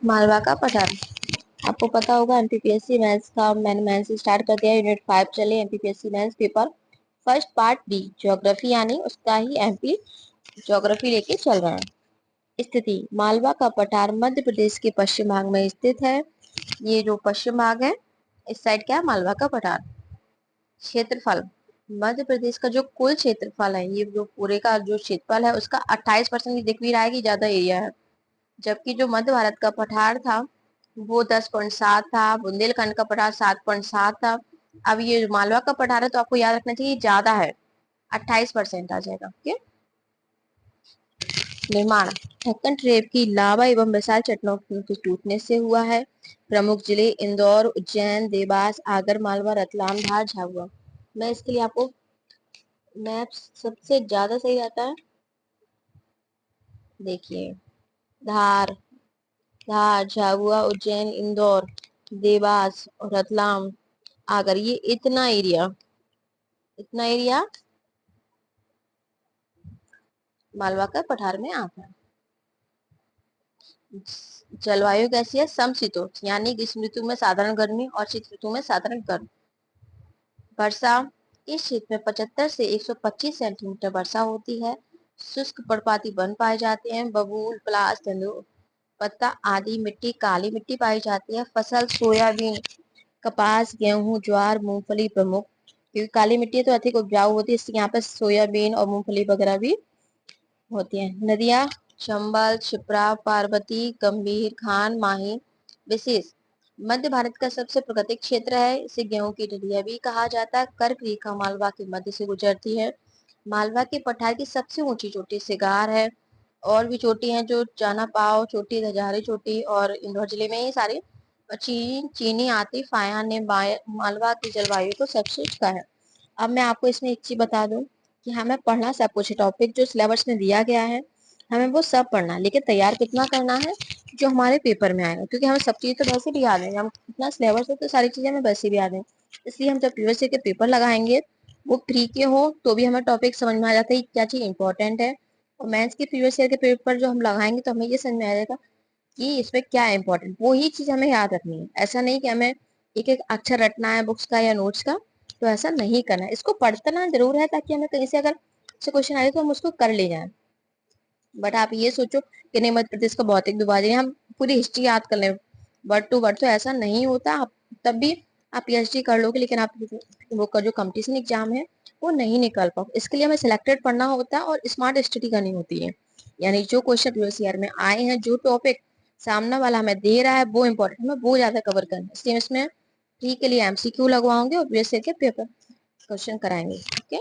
मालवा का पठार। आपको पता होगा एमपीपीएससी मैथ्स का मैंने मैथ्स से स्टार्ट कर दिया। यूनिट 5 चले MPPSC maths paper first part B geography, यानी उसका ही एमपी ज्योग्राफी लेके चल रहा है। स्थिति, मालवा का पठार मध्य प्रदेश के पश्चिम भाग में स्थित है। ये जो पश्चिम भाग है इस साइड क्या है, मालवा का पठार। क्षेत्रफल, मध्य प्रदेश का जो कुल क्षेत्रफल है, ये जो पूरे का जो क्षेत्रफल है उसका 28% दिख भी रहा है कि ज्यादा एरिया है। जबकि जो मध्य भारत का पठार था वो 10.7 था, बुंदेलखंड का पठार 7.7 था। अब ये जो मालवा का पठार है तो आपको याद रखना चाहिए ज्यादा है, 28% आ जाएगा। ओके। निर्माण, ढक्कन ट्रेप की लावा एवं विशाल चट्टानों के टूटने से हुआ है। प्रमुख जिले इंदौर, उज्जैन, देवास, आगर मालवा, रतलाम, धार, झाबुआ। मैं इसके लिए आपको मैप सबसे ज्यादा सही रहता है, देखिए, धार, झाबुआ, उज्जैन, इंदौर, देवास और रतलाम, आगर, ये इतना एरिया मालवा का पठार में आता है। जलवायु कैसी है, समशीतोष्ण, यानी ग्रीष्म ऋतु में साधारण गर्मी और शीत ऋतु में साधारण गर्मी। वर्षा, इस क्षेत्र में 75 से 125 सेंटीमीटर वर्षा होती है। शुष्क पर्णपाती वन पाए जाते हैं। बबूल, पलाश, तेंदुआ पत्ता आदि मिट्टी, काली मिट्टी पाई जाती है। फसल, सोयाबीन, कपास, गेहूं, ज्वार, मूंगफली प्रमुख, क्योंकि काली मिट्टी तो अधिक उपजाऊ होती है इसलिए यहाँ पे सोयाबीन और मूंगफली वगैरह भी होती है। नदियां, चंबल, क्षिप्रा, पार्वती, गंभीर, खान, माही। विशेष, मध्य भारत का सबसे प्राकृतिक क्षेत्र है। इसे गेहूं की डलिया भी कहा जाता है। कर्क रेखा मालवा के मध्य से गुजरती है। मालवा के पठार की सबसे ऊंची चोटी सिगार है। और भी चोटी हैं जो जाना पाव चोटी, धजारी चोटी और इंदौर जिले में ये सारे। चीनी आतिफ आया ने मालवा की जलवायु को सबसे का है। अब मैं आपको इसमें एक चीज बता दूं कि हमें पढ़ना सब कुछ है, टॉपिक जो सिलेबस में दिया गया है हमें वो सब पढ़ना है, लेकिन तैयार कितना करना है जो हमारे पेपर में आएगा, क्योंकि हमें सब चीज तो वैसे भी याद है। हम इतना सिलेबस है तो सारी चीजें हमें वैसे भी याद है। इसलिए हम जब प्रीवियस ईयर के पेपर लगाएंगे वो प्री के हो तो भी हमें टॉपिक समझ में आ जाता है क्या चीज इंपॉर्टेंट है। और मैथ्स के प्रीवियस ईयर के पेपर जो हम लगाएंगे तो हमें ये समझ में आ जाएगा कि इसमें क्या है इंपॉर्टेंट, वो ही चीज हमें याद रखनी है। ऐसा नहीं कि हमें एक एक अक्षर रटना है बुक्स का या नोट्स का, तो ऐसा नहीं करना है। इसको पढ़ना जरूर है ताकि हमें कहीं से अगर से क्वेश्चन आए तो हम उसको कर ले जाएं। बट आप ये सोचो कि नहीं मध्य प्रदेश का भौतिक विभाजन हम पूरी हिस्ट्री याद कर लें वर्ड टू वर्ड, तो ऐसा नहीं होता। आप तब भी आप पीएचडी कर लोगे लेकिन आप वो का जो कंपटीशन एग्जाम है वो नहीं निकाल पाओ। इसके लिए हमें सिलेक्टेड पढ़ना होता है और स्मार्ट स्टडी करनी होती है। यानी जो क्वेश्चन प्रीवियस ईयर में आए हैं, जो टॉपिक सामने वाला हमें दे रहा है वो इम्पोर्टेंट, हमें वो ज्यादा कवर करना है। इसलिए इसमें प्री के लिए एमसीक्यू लगवाओगे और प्रीवियस ईयर के पेपर क्वेश्चन कराएंगे। ओके।